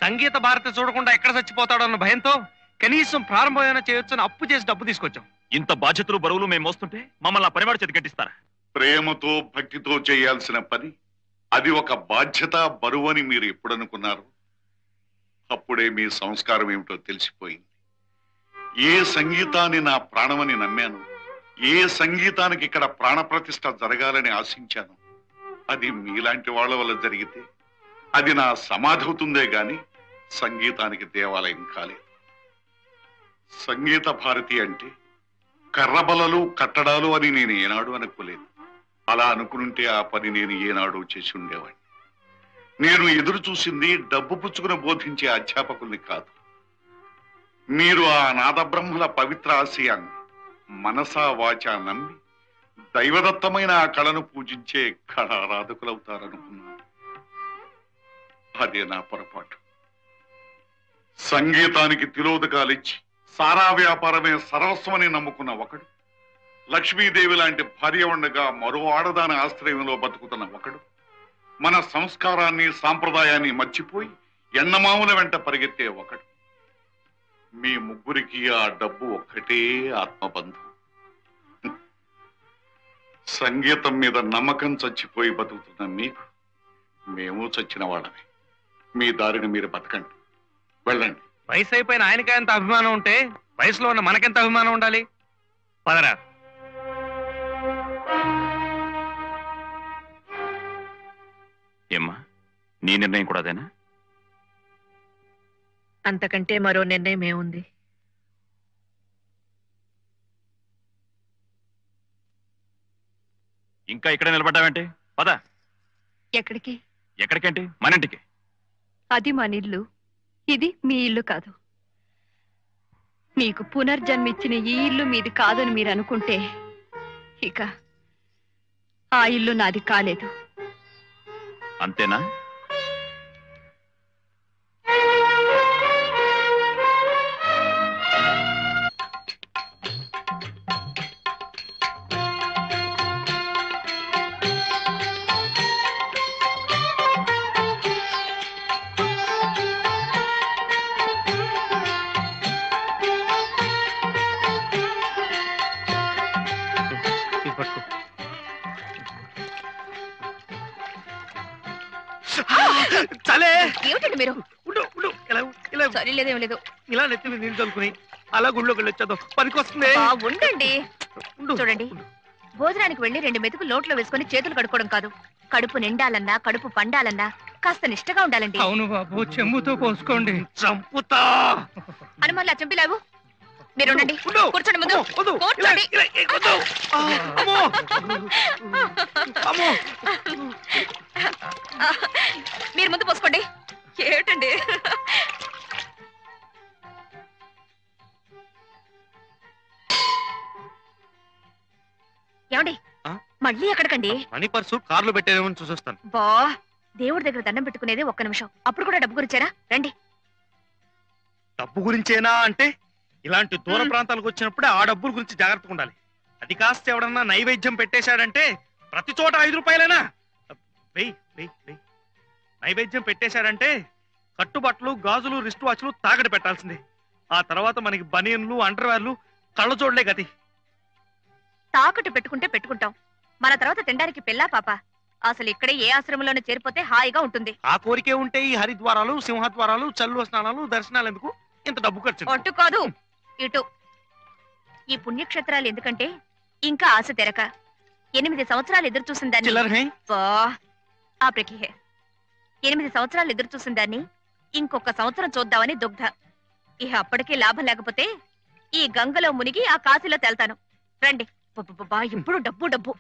సంగీత భారతి చూడకుండా ఎక్కడ చచ్చిపోతాడో అన్న భయంతో కనీసం ప్రారంభమైనా చేయొచ్చని అప్పు చేసి డబ్బు తీసుకొచ్చాం. ఇంత బాధ్యతలు బరువులు మేము మోస్తుంటే మమ్మల్ని ఆ పనివాడు చేతి కట్టిస్తారా? ప్రేమతో భక్తితో చేయాల్సిన పని అది ఒక బాధ్యత బరువు అని మీరు ఎప్పుడనుకున్నారు? అప్పుడే మీ సంస్కారం ఏమిటో తెలిసిపోయింది. ఏ సంగీతాన్ని నా ప్రాణమని నమ్మాను, ఏ సంగీతానికి ఇక్కడ ప్రాణప్రతిష్ఠ జరగాలని ఆశించాను, అది మీలాంటి వాళ్ళ వల్ల జరిగితే అది నా సమాధి అవుతుందే గాని సంగీతానికి దేవాలయం కాలేదు. సంగీత భారతి అంటే కర్రబలలు కట్టడాలు అని నేను ఏనాడు అనుకోలేదు. అలా అనుకుంటే ఆ పని నేను ఏనాడు చేసి ఉండేవాడిని. నేను ఎదురు చూసింది డబ్బు పుచ్చుకుని బోధించే అధ్యాపకుల్ని కాదు. మీరు ఆ నాదబ్రహ్మల పవిత్ర ఆశయాన్ని మనసా వాచా నమ్మి దైవదత్తమైన ఆ కళను పూజించే కళారాధకులవుతారనుకున్నాను. అదే నా పొరపాటు. సంగీతానికి తిలోదకాలిచ్చి సారా వ్యాపారమే సర్వస్వమని నమ్ముకున్న ఒకడు, లక్ష్మీదేవి లాంటి భార్య ఉండగా మరో ఆడదాని ఆశ్రయంలో బతుకుతున్న ఒకడు, మన సంస్కారాన్ని సాంప్రదాయాన్ని మర్చిపోయి ఎండమావుల వెంట పరిగెత్తే ఒకడు. మీ ముగ్గురికి ఆ డబ్బు ఒక్కటే ఆత్మబంధం. సంగీతం మీద నమ్మకం చచ్చిపోయి బతుకుతున్న మీకు మేము చచ్చిన వాళ్ళమే. మీ దారిని మీరు బతకండి, వెళ్ళండి. వయసు అయిపోయిన ఆయనకి ఎంత అభిమానం ఉంటే వయసులో ఉన్న మనకెంత అభిమానం ఉండాలి? పదరా. ఏమ్మా, నీ నిర్ణయం కూడా అదేనా? అంతకంటే మరో నిర్ణయం ఏముంది? ఇంకా ఇక్కడ నిలబడ్డావేంటి? పద. ఎక్కడికి? ఎక్కడికేంటి? మన ఇంటికి. అది మన ఇల్లు, ఇది మీ ఇల్లు కాదు. మీకు పునర్జన్మిచ్చిన ఈ ఇల్లు మీది కాదని మీరు అనుకుంటే ఇక ఆ ఇల్లు నాది కాలేదు. అంతేనా? చలే ఏమిటండి మీరు? సరిలేదేం లేదు. ఇలా నెత్తి మీద నీళ్ళు చల్లుకుని అలా గుళ్ళోకి వెళ్ళొచ్చేద్దాం, పనికొస్తుంది. ఉండండి, చూడండి. భోజనానికి వెళ్ళి 2 మెతుకులు నోట్లో వేసుకుని చేతులు కడుక్కోవడం కాదు. కడుపు నిండాలన్నా కడుపు పండాలన్నా కాస్త నిష్టగా ఉండాలండి. అవును బాబు, చెంబుతో పోసుకోండి. చంపుతా. అనుమానులా చంపిలావు. మీరు ఉండండి, కూర్చోండి. ముందు కూర్చోండి. మీరు ముందు పోసుకోండి. ఏమిటండి? ఏమండి, మళ్ళీ ఎక్కడికండి? మనీ పర్సు కార్లో పెట్టేదేమో చూసొస్తాను. బా, దేవుడి దగ్గర దండం పెట్టుకునేది ఒక్క నిమిషం, అప్పుడు కూడా డబ్బు గురించారా? రండి. డబ్బు గురించేనా అంటే ఇలాంటి దూర ప్రాంతాలకు వచ్చినప్పుడే ఆ డబ్బుల గురించి జాగ్రత్తగా ఉండాలి. అది కాస్త ఎవడన్నా నైవేద్యం పెట్టేశాడంటే ప్రతి చోట 5 రూపాయలేనా? నైవేద్యం పెట్టేశాడంటే కట్టుబట్టలు, గాజులు, రిస్ట్ వాచ్లు తాకట్టు పెట్టాల్సిందే. ఆ తర్వాత మనకి బనియన్లు, అండర్వేర్లు, కళ్ళజోడ్లే గతి. తాకట్టు పెట్టుకుంటే పెట్టుకుంటాం, మన తర్వాత తినడానికి పిల్లా పాప. అసలు ఇక్కడే ఏ ఆశ్రమంలోనే చేరిపోతే హాయిగా ఉంటుంది. ఆ కోరికే ఉంటే ఈ హరిద్వారాలు, సింహద్వారాలు, చల్లు స్నానాలు, దర్శనాలు ఎందుకు ఇంత డబ్బు ఖర్చు? అటు కాదు, ఇటు. ఈ పుణ్యక్షేత్రాలు ఎందుకంటే ఇంకా ఆశ తెరక 8 సంవత్సరాలు ఎదురు చూసిన దాన్ని, ఆ ప్రకిహే 8 సంవత్సరాలు ఎదురు చూసిన దాన్ని ఇంకొక సంవత్సరం చూద్దామని దుగ్ధ. ఇహ అప్పటికే లాభం లేకపోతే ఈ గంగలో మునిగి ఆ కాశీలో తేల్తాను. రండి. ఇప్పుడు డబ్బు డబ్బు.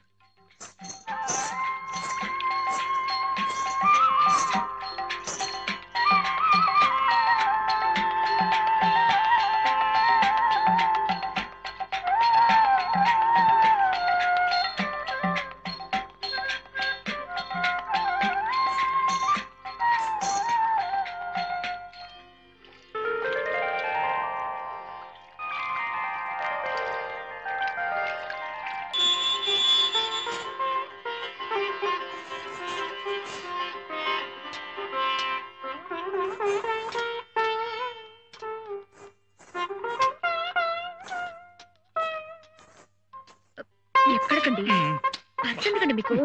కడకండి పర్స్ ఎందుకండి మీకు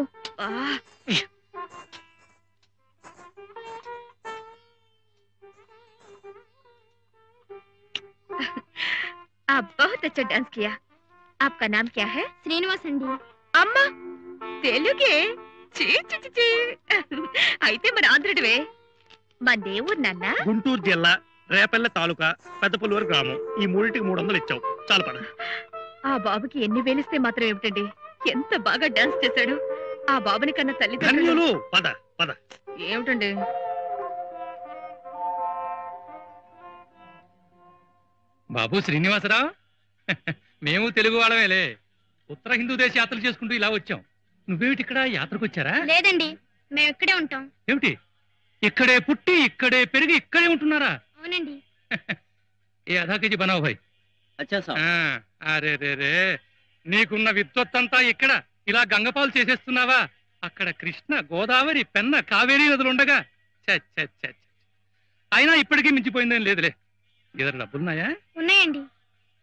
आप बहुत अच्छा डांस किया। आपका नाम क्या है? శ్రీనివాస్ అండి. అమ్మా తెలుగే చీ చీ చీ చీ. అయితే మన ఆంధ్రుడివే. మన దేవుడు నాన్న గుంటూరు జిల్లా రేపల్లె తాలూకా పెద్దపుల్లూరు గ్రామం. ఈ మూడింటికి 300 ఇచ్చావు. చాలు పద. ఆ బాబుకి ఎన్ని వేలిస్తే మాత్రం ఏమిటండి, ఎంత బాగా డాన్స్ చేశాడు. ఆ బాబుని కన్నా తల్లిదండ్రులు. ధన్యులు. పద పద. ఏమిటండి బాబు శ్రీనివాసరావు, మేము తెలుగు వాళ్ళమేలే. ఉత్తర హిందూ దేశ యాత్రలు చేసుకుంటూ ఇలా వచ్చాం. నువ్వేమిటి ఇక్కడ యాత్రకు వచ్చారా? లేదండి, మేము ఇక్కడే ఉంటాం. ఏమిటి ఇక్కడే పుట్టి ఇక్కడే పెరిగి ఇక్కడే ఉంటున్నారా? అవునండి. ఏ అధా కేజీ బనావు భాయ్. అరే రే రే, నీకున్న విద్వత్తంతా ఇక్కడ ఇలా గంగపాలు చేసేస్తున్నావా? అక్కడ కృష్ణ, గోదావరి, పెన్న, కావేరీ నదులుండగా అయినా ఇప్పటికీ మించిపోయిందేం లేదులే. ఇద్దరు డబ్బులున్నాయా? ఉన్నాయండి.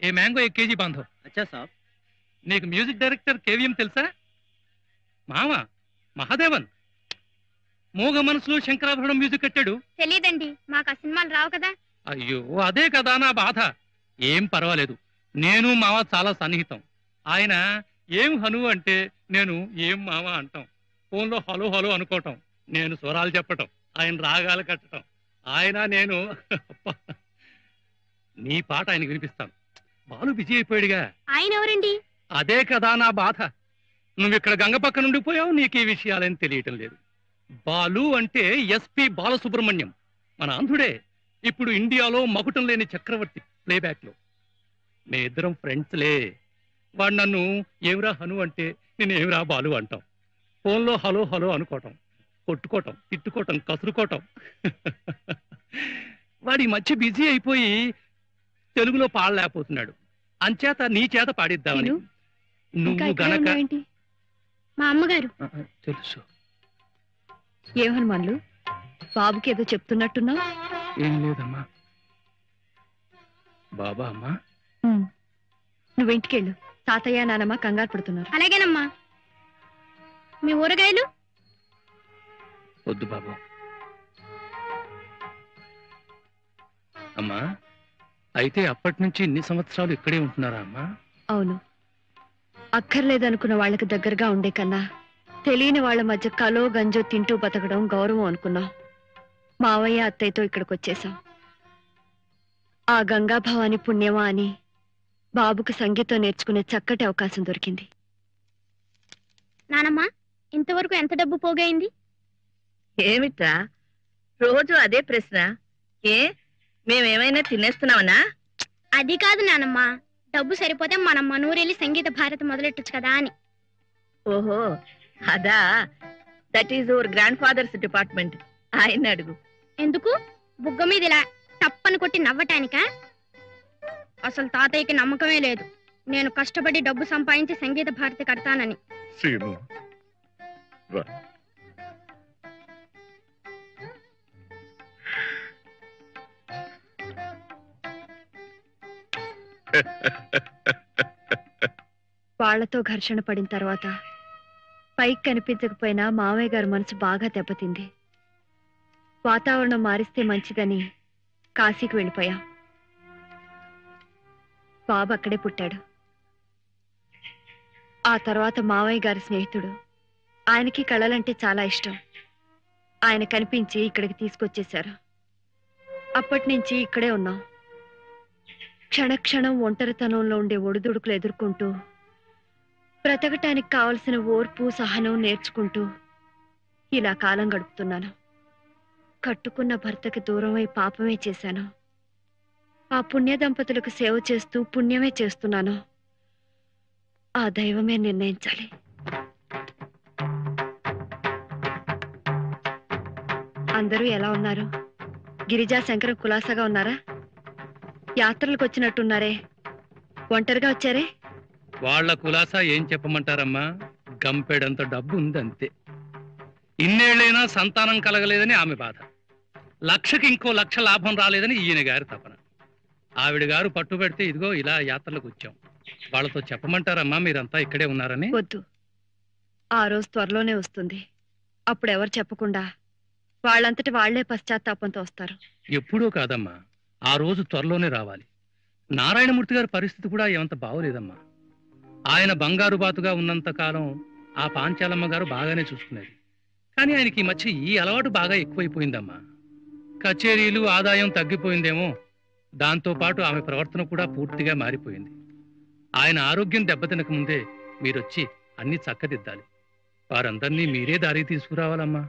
ఏ మ్యాంగో 1 కేజీ బాంధవ్. నీకు మ్యూజిక్ డైరెక్టర్ కేవీఎం తెలుసా? మామ మహాదేవన్ మోగ మనసులో శంకరాభరణం మ్యూజిక్ కట్టాడు. తెలియదండి, మాకు ఆ సినిమాలు రావు కదా. అయ్యో అదే కదా నా బాధ. ఏం పర్వాలేదు, నేను మావ చాలా సన్నిహితం. ఆయన ఏం హను అంటే నేను ఏం మామ అంటాం. ఫోన్లో హలో హలో అనుకోవటం, నేను స్వరాలు చెప్పటం, ఆయన రాగాలు కట్టడం. ఆయన నేను నీ పాట ఆయనకు వినిపిస్తాను. బాలు బిజీ అయిపోయాడుగా. ఆయన ఎవరండి? అదే కదా నా బాధ. నువ్వు ఇక్కడ గంగ పక్క నుండి పోయావు, నీకు ఈ విషయాలని తెలియటం లేదు. బాలు అంటే ఎస్పి బాలసుబ్రహ్మణ్యం, మన ఆంధ్రుడే. ఇప్పుడు ఇండియాలో మకుటం లేని చక్రవర్తి ప్లేబ్యాక్ లో. మే ఇద్దరం ఫ్రెండ్స్లే. వాడు నన్ను ఏమిరా హను అంటే నేను ఏమిరా బాలు అంటాం. ఫోన్లో హలో హలో అనుకోవటం, కొట్టుకోవటం, తిట్టుకోవటం, కసురుకోవటం. వాడి మధ్య బిజీ అయిపోయి తెలుగులో పాడలేకపోతున్నాడు. అంచేత నీ చేత పాడిద్దామని. నువ్వు గనక మా అమ్మగారు. తెలుసు. ఏం హనుమాన్లు, బాబుకి ఏదో చెప్తున్నట్టున్నావు? ఏం లేదమ్మా. బాబా అమ్మా, నువ్వింటికెళ్ళు. తాతయ్య నానమ్మ కంగారు పడుతున్నారు. అలాగేనమ్మా. మీ ఊరగాయలు? వద్దు బాబు. అమ్మా, అయితే అప్పటి నుంచి ఇన్ని సంవత్సరాలు ఇక్కడే ఉంటున్నారా అమ్మా? అవును. అక్కర్లేదనుకున్న వాళ్ళకి దగ్గరగా ఉండే కన్నా తెలియని వాళ్ళ మధ్య కలో గంజో తింటూ బతకడం గౌరవం అనుకున్నాం. మావయ్య అత్తయ్యతో ఇక్కడికి వచ్చేసాం. ఆ గంగాభవాని పుణ్యమా అని బాబుకు సంగీతం నేర్చుకునే చక్కటి అవకాశం దొరికింది. నానమ్మ, ఇంతవరకు ఎంత డబ్బు పోగైంది? ఏమిట్రా రోజు అదే ప్రశ్న? ఏ మేమేమైనా తినేస్తున్నామనా? అది కాదు నానమ్మ, డబ్బు సరిపోతే మనం మనూరెళ్ళి సంగీత భారతి మొదలెట్టొచ్చు కదా అని. ఓహో అదా. That is our grandfather's department. ఆయన అడుగు. ఎందుకు? బుగ్గ మీద ఇలా టప్పని కొట్టి నవ్వటానికా? అసలు తాతయ్యకి నమ్మకమే లేదు నేను కష్టపడి డబ్బు సంపాదించి సంగీత భారతి కడతానని. సీను రా. వాళ్లతో ఘర్షణ పడిన తర్వాత పైకి కనిపించకపోయినా మామయ్య గారి మనసు బాగా దెబ్బతింది. వాతావరణం మారిస్తే మంచిదని కాశీకి వెళ్ళిపోయాం. బాబు అక్కడే పుట్టాడు. ఆ తర్వాత మావయ్య గారి స్నేహితుడు, ఆయనకి కళలంటే చాలా ఇష్టం, ఆయన కనిపించి ఇక్కడికి తీసుకొచ్చేశారు. అప్పటి నుంచి ఇక్కడే ఉన్నాం. క్షణక్షణం ఒంటరితనంలో ఉండే ఒడిదుడుకులు ఎదుర్కొంటూ బ్రతకటానికి కావలసిన ఓర్పు సహనం నేర్చుకుంటూ ఇలా కాలం గడుపుతున్నాను. కట్టుకున్న భర్తకి దూరమై పాపమే చేశాను. ఆ పుణ్య దంపతులకు సేవ చేస్తూ పుణ్యమే చేస్తున్నాను. ఆ దైవమే నిర్ణయించాలి. అందరూ ఎలా ఉన్నారు? గిరిజా శంకరం కులాసాగా ఉన్నారా? యాత్రలకు వచ్చినట్టున్నారే, ఒంటరిగా వచ్చారే? వాళ్ల కులాసా ఏం చెప్పమంటారమ్మా? గంపెడంత డబ్బు ఉందంతే. ఇన్నేళ్లైనా సంతానం కలగలేదని ఆమె బాధ. లక్షకి ఇంకో లక్ష లాభం రాలేదని ఈయన గారి తపన. ఆవిడ గారు పట్టుబెడితే ఇదిగో ఇలా యాత్రలకు వచ్చాం. వాళ్ళతో చెప్పమంటారమ్మా మీరంతా ఇక్కడే ఉన్నారని? వద్దు, ఆ రోజు త్వరలోనే వస్తుంది. అప్పుడు ఎవరు చెప్పకుండా వాళ్ళంతటి వాళ్లే పశ్చాత్తాపంతో వస్తారు. ఎప్పుడూ కాదమ్మా, ఆ రోజు త్వరలోనే రావాలి. నారాయణమూర్తి గారి పరిస్థితి కూడా ఏమంత బాగోలేదమ్మా. ఆయన బంగారు బాతుగా ఉన్నంత కాలం ఆ పాంచాలమ్మ గారు బాగానే చూసుకునేది. కానీ ఆయనకి ఈ మధ్య ఈ అలవాటు బాగా ఎక్కువైపోయిందమ్మా. కచేరీలు, ఆదాయం తగ్గిపోయిందేమో. దాంతో పాటు ఆమె ప్రవర్తన కూడా పూర్తిగా మారిపోయింది. ఆయన ఆరోగ్యం దెబ్బతినక ముందే మీరొచ్చి అన్ని చక్కదిద్దాలి. వారందరినీ మీరే దారి తీసుకురావాలమ్మా.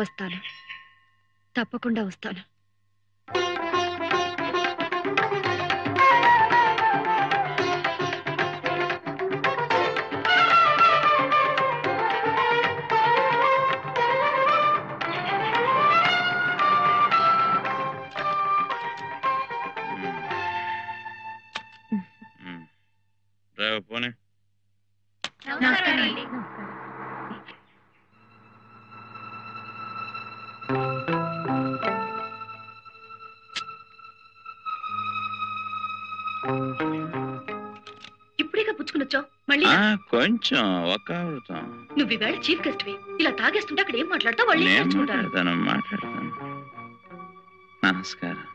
వస్తాను, తప్పకుండా వస్తాను. పోనీ ఇప్పుడేగా పుచ్చుకునొచ్చావు మళ్ళీ కొంచెం ఒక నువ్వు ఈవేళ చీఫ్ గెస్ట్ వి. ఇలా తాగేస్తుంటే అక్కడ ఏం మాట్లాడతావు? వాళ్ళు ఏం నేర్చుకుంటారు? మాట్లాడతాను. నమస్కారం.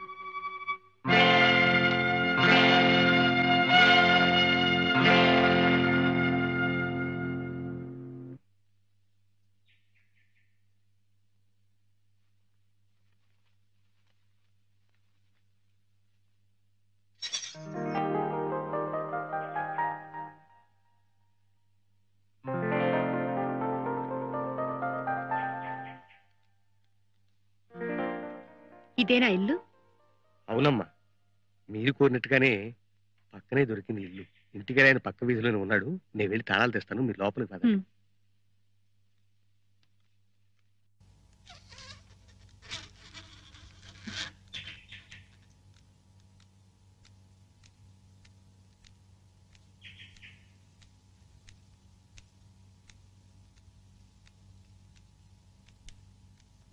ఇదేనా ఇల్లు? అవునమ్మా, మీరు కోరినట్టుగానే పక్కనే దొరికింది ఇల్లు. ఇంటికి ఆయన పక్క వీధిలోనే ఉన్నాడు. నేను వెళ్ళి తాళాలు తెస్తాను, మీరు లోపలికి పద.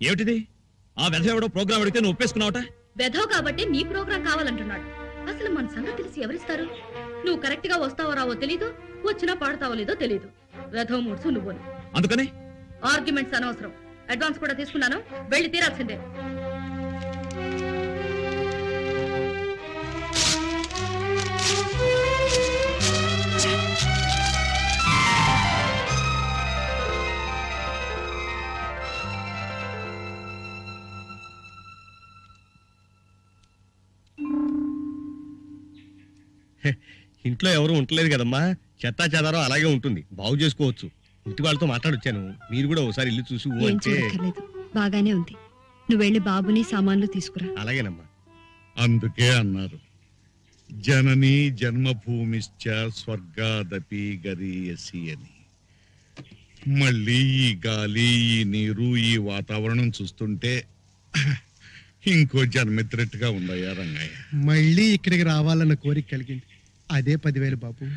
ఏమిటిది? ఆ వెధ ఎవడో ప్రోగ్రామ్ అడిగితే నువ్వు ఒప్పేసుకున్నావట? వెధవ కాబట్టి నీ ప్రోగ్రాం కావాలంటున్నాడు. అసలు మన సంగతి తెలిసి ఎవరిస్తారు? నువ్వు కరెక్ట్ గా వస్తావో రావో తెలీదు, వచ్చినా పాడతావో లేదో తెలీదు. వెధవ మూడ్సు నువ్వు. అందుకని ఆర్గ్యుమెంట్స్ అనవసరం. అడ్వాన్స్ కూడా తీసుకున్నాను, వెళ్ళి తీరాల్సిందే. ఇంట్లో ఎవరు ఉండలేదు కదమ్మా, చెత్తా చెదారం అలాగే ఉంటుంది, బాగు చేసుకోవచ్చు. ఇంటి వాళ్ళతో మాట్లాడొచ్చాను, మీరు కూడా ఒకసారి ఇల్లు చూసి ఏం చూడక్కర్లేదు, బాగానే ఉంది. నువ్వు వెళ్ళి బాబుని సామాన్లు తీసుకురా. అలాగేనమ్మా. అందుకే అన్నారు, జనని జన్మభూమిశ్చ స్వర్గాదపి గరీయసి అని. మళ్ళీ ఈ గాలి, ఈ నీరు, ఈ వాతావరణం చూస్తుంటే ఇంకో జన్మెత్తినట్టుగా ఉండయా రంగయ్య. మళ్ళీ ఇక్కడికి రావాలన్న కోరిక కలిగింది. అదే 10,000 బాబు.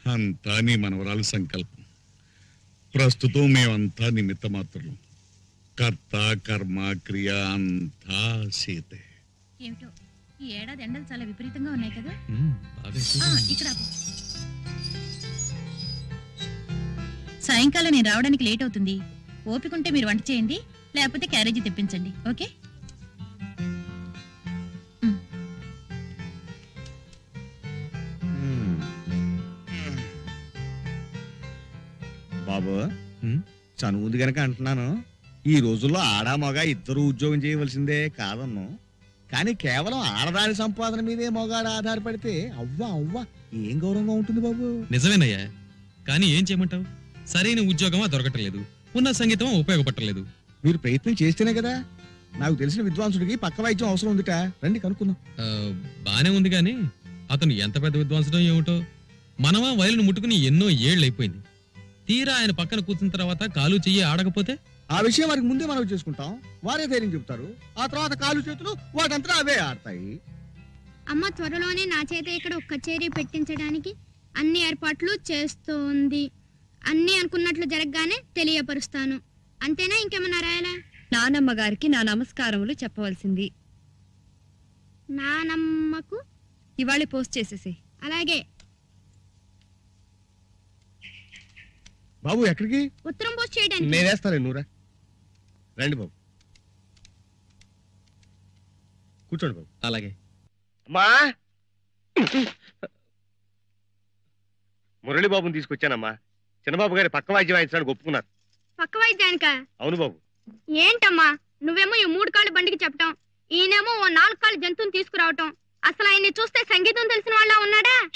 అంతా నీ మనవరాలు సంకల్పం. ప్రస్తుతం మేమంతా నిమిత్త మాత్రం. కర్త కర్మ క్రియ అంతా సీతే. ఏమిటో ఈ ఏడాది ఎండలు చాలా విపరీతంగా ఉన్నాయి కదా. ఇక్కడ సాయంకాలం నేను రావడానికి లేట్ అవుతుంది. ఓపికంటే మీరు వంట చేయండి, లేకపోతే క్యారేజీ తెప్పించండి. ఓకే? బాబు, చనువుంది గనక అంటున్నాను, ఈ రోజుల్లో ఆడా మగ ఇద్దరు ఉద్యోగం చేయవలసిందే కాదన్ను. కానీ కేవలం ఆడదాని సంపాదన మీదే మగాడు ఆధారపడితే అవ్వా ఏం గౌరవంగా ఉంటుంది బాబు. నిజమేనయ్యా, కానీ ఏం చేయమంటావు? సరైన ఉద్యోగమా దొరకటలేదు, ఉన్న సంగీతం ఉపయోగపడలేదు. మీరు ప్రయత్నం చేస్తేనే కదా. నాకు తెలిసిన విద్వాంసుడికి పక్క వైద్యం అవసరం ఉందిట, రండి కనుక్కుందాం. బానే ఉంది గాని అతను ఎంత పెద్ద విద్వాంసుడో ఏమిటో. మనమా వయలును ముట్టుకుని ఎన్నో ఏళ్లైపోయింది. తీరా ఆయన పక్కన కూర్చున్న తర్వాత కాలు చెయ్యి ఆడకపోతే ఆ విషయం వారికి ముందే మనం చేసుకుంటాం. వారే ధైర్యం చెప్తారు, ఆ తర్వాత కాలు చేతులు వాటంతా అవే ఆడతాయి. అమ్మ త్వరలోనే నా చేత ఇక్కడ ఒక కచేరీ పెట్టించడానికి అన్ని ఏర్పాట్లు చేస్తోంది. అన్ని అనుకున్నట్లు జరగగానే తెలియపరుస్తాను. అంతేనా? ఇంకేమన్నా రాయాలా? నానమ్మ గారికి నా నమస్కారములు చెప్పవలసింది. నానమ్మకు ఇవాళే పోస్ట్ చేసేసి. అలాగే. బాబు ఎక్కడికి? ఉత్తరం పోస్ట్ చేయడానికి. నేనేస్తాలే, నూరా రండి బాబు, కూర్చోండి బాబు. అలాగే. అమ్మా, మురళీబాబుని తీసుకొచ్చానమ్మా. చిన్నబాబు గారి పక్క వాద్యం వాయించడానికి ఒప్పుకున్నారు. పక్క వైద్యానికా? అవును బాబు. ఏంటమ్మా నువ్వేమో ఈ 3 కాళ్ళ బండికి చెప్పటం, ఈయనేమో ఓ 4 కాళ్ళ జంతువుని తీసుకురావటం. అసలు ఆయన్ని చూస్తే సంగీతం తెలిసిన వాళ్ళ ఉన్నాడా?